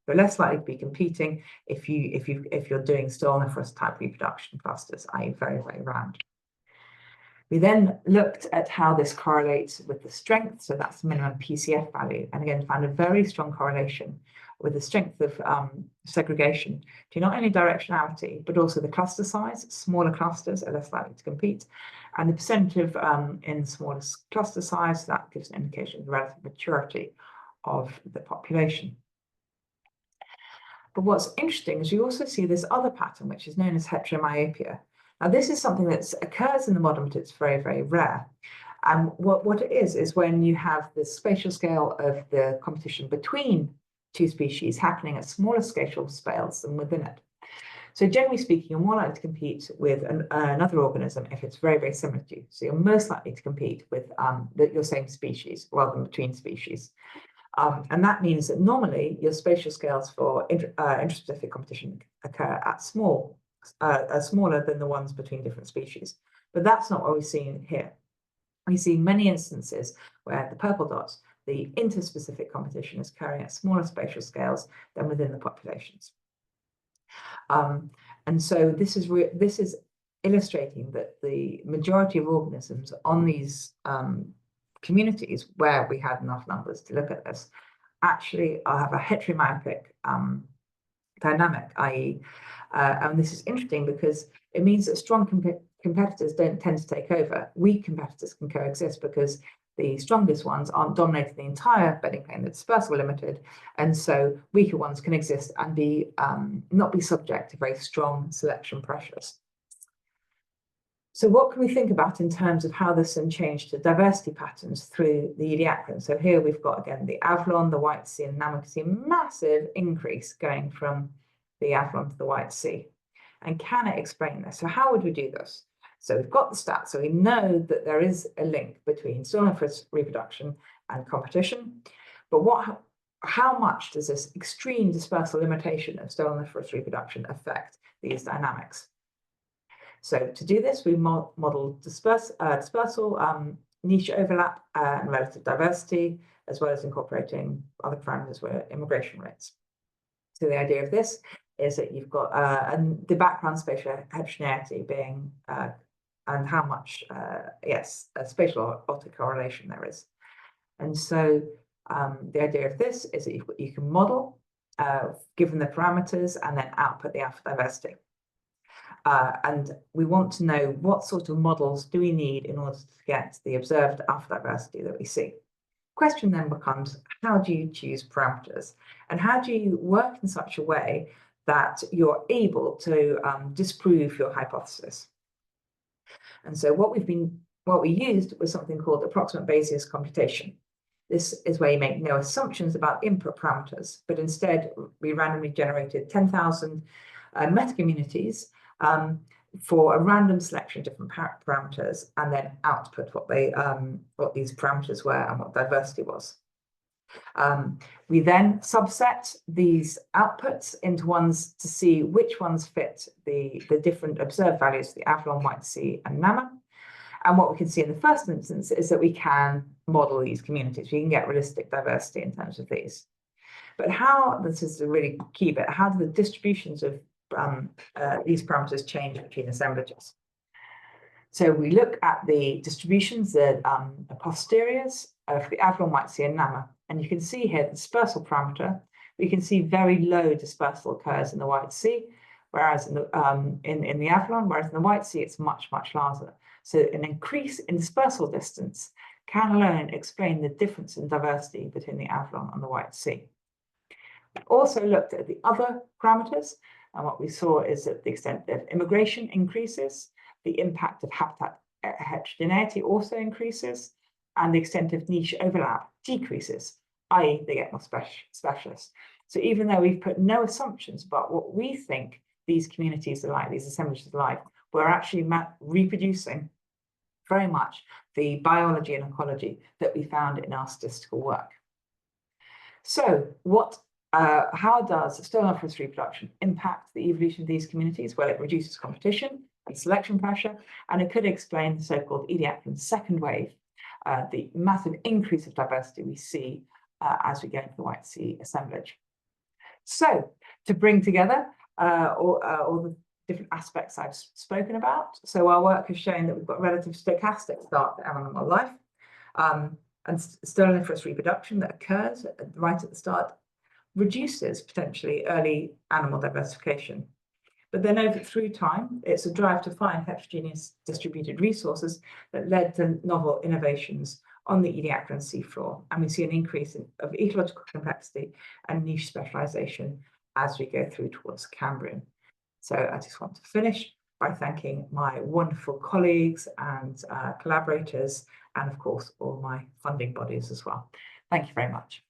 you're less likely to be competing if you're doing stoloniferous type reproduction clusters, i.e. very, very round. We then looked at how this correlates with the strength, so that's the minimum PCF value, and again found a very strong correlation with the strength of segregation to not only directionality, but also the cluster size. Smaller clusters are less likely to compete, and the percentage of in the smallest cluster size, that gives an indication of the relative maturity of the population. But what's interesting is you also see this other pattern, which is known as heteromyopia. Now, this is something that occurs in the modern, but it's very, very rare. And what it is when you have the spatial scale of the competition between two species happening at smaller spatial scales than within it. So generally speaking, you're more likely to compete with another organism if it's very, very similar to you. So you're most likely to compete with your same species rather than between species. And that means that normally your spatial scales for interspecific competition occur at smaller than the ones between different species. But that's not what we've seen here. We see many instances where the purple dots, the interspecific competition is occurring at smaller spatial scales than within the populations. And so this is illustrating that the majority of organisms on these communities where we had enough numbers to look at this actually have a heteromyoptic dynamic, i.e. And this is interesting because it means that strong competitors don't tend to take over. Weak competitors can coexist because the strongest ones aren't dominating the entire bedding plane, they're dispersal limited, and so weaker ones can exist and be not be subject to very strong selection pressures. So what can we think about in terms of how this can change the diversity patterns through the Ediacaran? So here we've got, again, the Avalon, the White Sea, and now we can see a massive increase going from the Avalon to the White Sea. And can it explain this? So how would we do this? So we've got the stats, so we know that there is a link between stoloniferous reproduction and competition. But how much does this extreme dispersal limitation of stoloniferous reproduction affect these dynamics? So to do this, we modeled dispersal, niche overlap, and relative diversity, as well as incorporating other parameters where immigration rates. So the idea of this is that you've got the background spatial heterogeneity being, and how much, spatial autocorrelation there is. And so the idea of this is that you can model, given the parameters, and then output the alpha diversity. And we want to know what sort of models do we need in order to get the observed alpha diversity that we see. Question then becomes, how do you choose parameters? And how do you work in such a way that you're able to disprove your hypothesis? And so what we used was something called approximate Bayesian computation. This is where you make no assumptions about input parameters, but instead we randomly generated 10,000 meta-communities for a random selection of different parameters, and then output what these parameters were and what diversity was. We then subset these outputs into ones to see which ones fit the different observed values of the Avalon, White Sea, and NAMA. And what we can see in the first instance is that we can model these communities. We can get realistic diversity in terms of these. But this is a really key bit, how do the distributions of these parameters change between assemblages? So we look at the distributions, the posteriors of the Avalon, White Sea, and NAMA, and you can see here the dispersal parameter. We can see very low dispersal occurs in the White Sea, whereas in the Avalon, whereas in the White Sea it's much, much larger. So an increase in dispersal distance can alone explain the difference in diversity between the Avalon and the White Sea. We also looked at the other parameters, and what we saw is that the extent that immigration increases, the impact of habitat heterogeneity also increases, and the extent of niche overlap decreases, i.e. they get more specialist. So even though we've put no assumptions about what we think these communities are like, these assemblages are like, we're actually reproducing very much the biology and ecology that we found in our statistical work. So what How does stillness reproduction impact the evolution of these communities? Well, it reduces competition and selection pressure, and it could explain the so-called Ediacaran second wave, the massive increase of diversity we see as we go into the White Sea assemblage. So, to bring together all the different aspects I've spoken about, so our work has shown that we've got relative stochastic start to animal life, and stillness reproduction that occurs right at the start reduces potentially early animal diversification. But then through time, it's a drive to find heterogeneous distributed resources that led to novel innovations on the Ediacaran seafloor. And we see an increase of ecological complexity and niche specialization as we go through towards Cambrian. So I just want to finish by thanking my wonderful colleagues and collaborators, and of course, all my funding bodies as well. Thank you very much.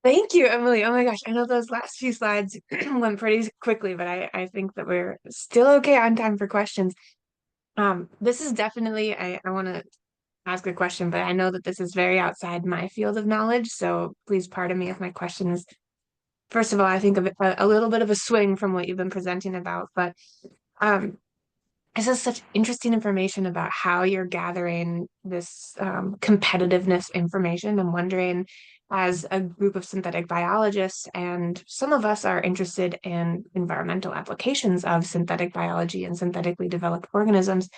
Thank you, Emily. Oh my gosh, I know those last few slides went pretty quickly, but I think that we're still okay on time for questions. This is definitely, I want to ask a question, but I know that this is very outside my field of knowledge, so please pardon me if my question is, first of all, I think of it a little bit of a swing from what you've been presenting about, but um, this is such interesting information about how you're gathering this competitiveness information. I'm wondering, as a group of synthetic biologists, and some of us are interested in environmental applications of synthetic biology and synthetically developed organisms,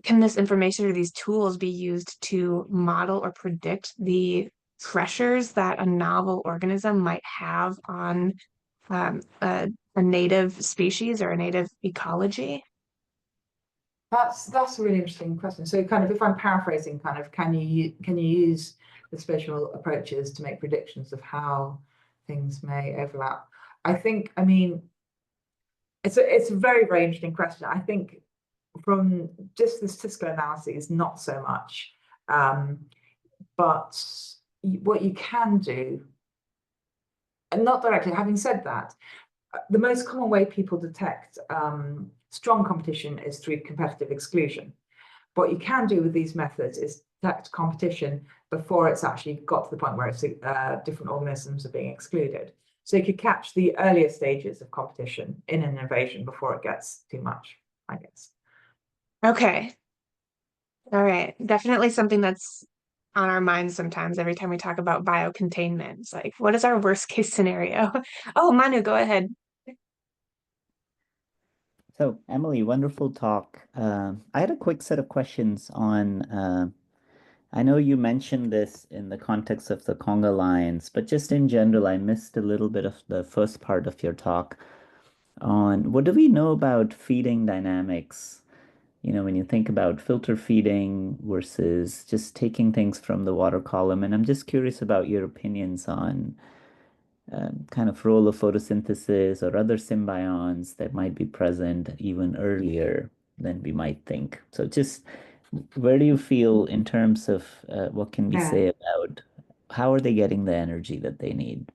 can this information or these tools be used to model or predict the pressures that a novel organism might have on a native species or a native ecology? That's a really interesting question. So kind of if I'm paraphrasing, kind of can you use the spatial approaches to make predictions of how things may overlap? I mean, it's a very, very interesting question. I think from just the statistical analysis, not so much. But what you can do, and not directly, having said that, the most common way people detect strong competition is through competitive exclusion. What you can do with these methods is detect competition before it's actually got to the point where it's, different organisms are being excluded. So you could catch the earlier stages of competition in an invasion before it gets too much, I guess. Okay. All right. Definitely something that's on our minds sometimes every time we talk about biocontainment. It's like, what is our worst case scenario? Oh, Manu, go ahead. So, Emily, wonderful talk. I had a quick set of questions on, I know you mentioned this in the context of the conga lions, but just in general, I missed a little bit of the first part of your talk on what do we know about feeding dynamics? You know, when you think about filter feeding versus just taking things from the water column, and I'm just curious about your opinions on kind of role of photosynthesis or other symbionts that might be present even earlier than we might think. So just where do you feel in terms of what can we Yeah. say about how are they getting the energy that they need?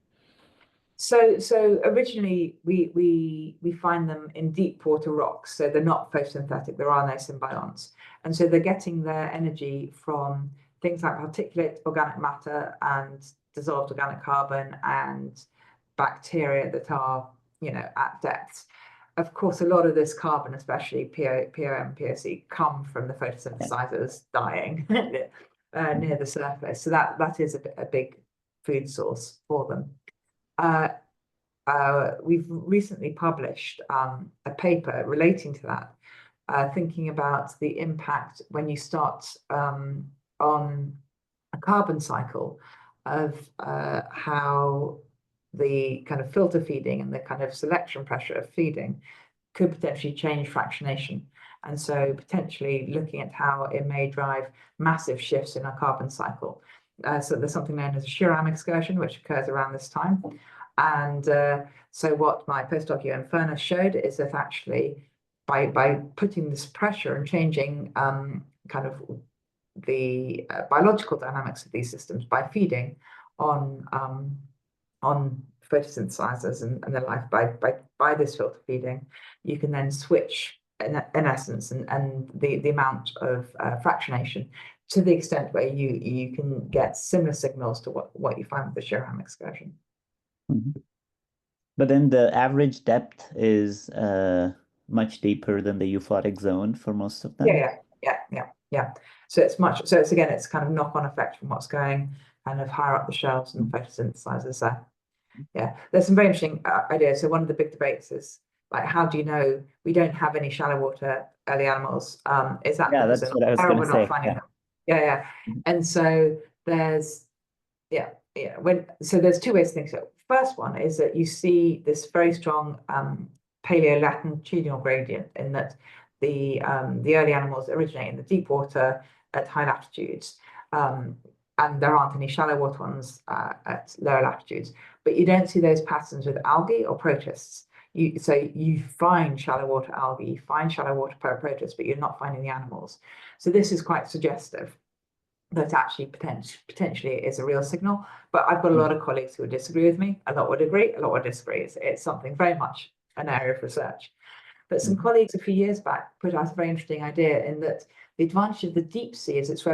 So originally we find them in deep water rocks, so they're not photosynthetic. There are no symbionts, and so they're getting their energy from things like particulate organic matter and dissolved organic carbon and bacteria that are, at depths. Of course, a lot of this carbon, especially POM, POC, come from the photosynthesizers dying near the surface. So that is a big food source for them. We've recently published a paper relating to that, thinking about the impact when you start on a carbon cycle of how the kind of filter feeding and the kind of selection pressure of feeding could potentially change fractionation. And so potentially looking at how it may drive massive shifts in a carbon cycle. So there's something known as a Shiram excursion, which occurs around this time. And so what my postdoc Ewan Furness showed is that actually by putting this pressure and changing kind of the biological dynamics of these systems by feeding on photosynthesizers and the life by this filter feeding, you can then switch in essence and the amount of fractionation to the extent where you can get similar signals to what you find with the Shearham excursion. Mhm. But then the average depth is much deeper than the euphotic zone for most of them. Yeah. So it's again, it's kind of knock-on effect from what's going kind of higher up the shelves and the photosynthesizers there. Yeah, there's some very interesting ideas. So one of the big debates is like, how do you know we don't have any shallow water early animals? Is that Yeah, because that's they're what I not was there or going we're to not say. finding Yeah. them? Yeah. And so there's there's two ways to think. So first one is that you see this very strong paleolatitudinal gradient in that the early animals originate in the deep water at high latitudes, and there aren't any shallow water ones at lower latitudes. But you don't see those patterns with algae or protists. So you find shallow water algae, you find shallow water protists, but you're not finding the animals. So this is quite suggestive that actually potentially it is a real signal. But I've got a lot of colleagues who would disagree with me. A lot would agree, a lot would disagree. It's something very much an area of research. But some colleagues a few years back put out a very interesting idea in that the advantage of the deep sea is it's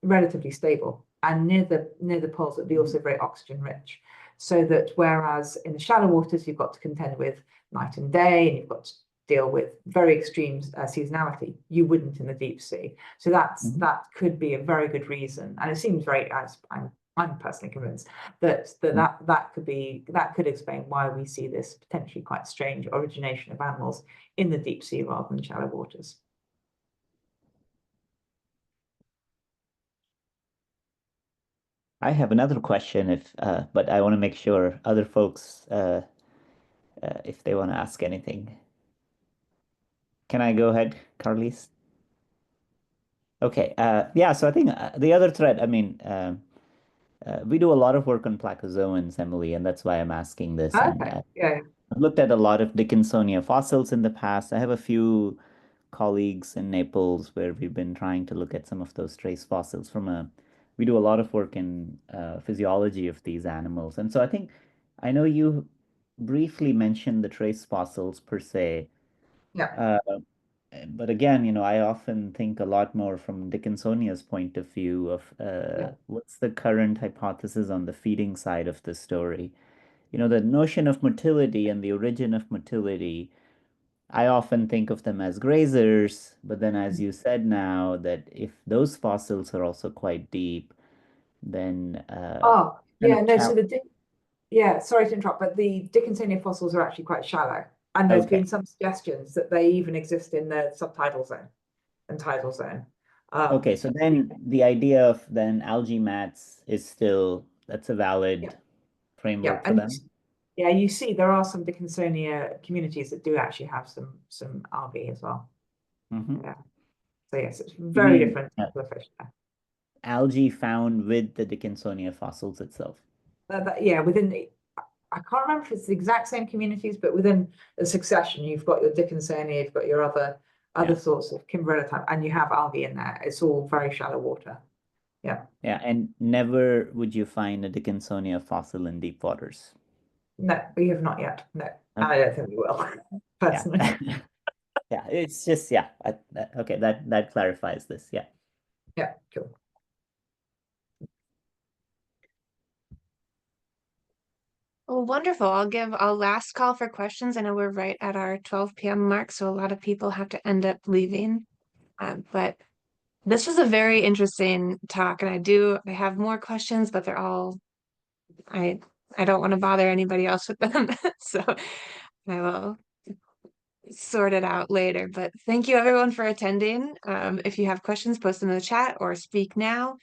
relatively stable, and near the poles it'd be also very oxygen rich. So that whereas in the shallow waters you've got to contend with night and day, and you've got to deal with very extreme seasonality, you wouldn't in the deep sea. So that could be a very good reason, and it seems very, as I'm personally convinced that could explain why we see this potentially quite strange origination of animals in the deep sea rather than shallow waters. I have another question, but I want to make sure other folks, if they want to ask anything. Can I go ahead, Carlise? Okay. Yeah. So I think the other thread. I mean, we do a lot of work on placozoans, Emily, and that's why I'm asking this. And Okay, yeah. I've looked at a lot of Dickinsonia fossils in the past. I have a few colleagues in Naples where we've been trying to look at some of those trace fossils we do a lot of work in physiology of these animals. And so I know you briefly mentioned the trace fossils per se. Yeah. Uh, but again, I often think a lot more from Dickinsonia's point of view of Yeah. what's the current hypothesis on the feeding side of the story. The notion of motility and the origin of motility, I often think of them as grazers, but then as you said now, that if those fossils are also quite deep, then Oh, kind yeah, of no, so challenge. sorry to interrupt, but the Dickinsonia fossils are actually quite shallow. And there's Okay. been some suggestions that they even exist in the subtidal zone and tidal zone. Okay, so then the idea of then algae mats that's a Yeah, valid yeah. framework for And them. yeah, you see there are some Dickinsonia communities that do actually have some algae as well. Hmm. Yeah. So yes, it's You very mean different to the fish there. algae found with the Dickinsonia fossils itself? Yeah, I can't remember if it's the exact same communities, but within the succession, you've got your Dickinsonia, you've got your other Yeah. sorts of Kimberella type, and you have algae in there. It's all very shallow water. Yeah. Yeah, and never would you find a Dickinsonia fossil in deep waters. No, we have not yet. No, and I Okay. don't think we will, Yeah. personally. Yeah, it's just yeah. Okay, that clarifies this. Yeah. Yeah, cool. Well, wonderful. I'll give a last call for questions. I know we're right at our 12 p.m. mark, so a lot of people have to end up leaving. But this was a very interesting talk, and I have more questions, but I I don't want to bother anybody else with them. So I will sort it out later. But thank you everyone for attending. If you have questions, post them in the chat or speak now.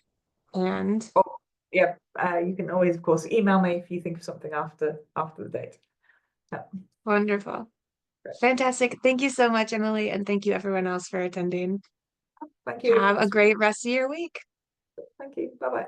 And Oh, yeah, you can always, of course, email me if you think of something after the date. Yeah, wonderful. great. Fantastic. Thank you so much, Emily, and thank you everyone else for attending. Thank you. Have a great rest of your week. Thank you. Bye-bye.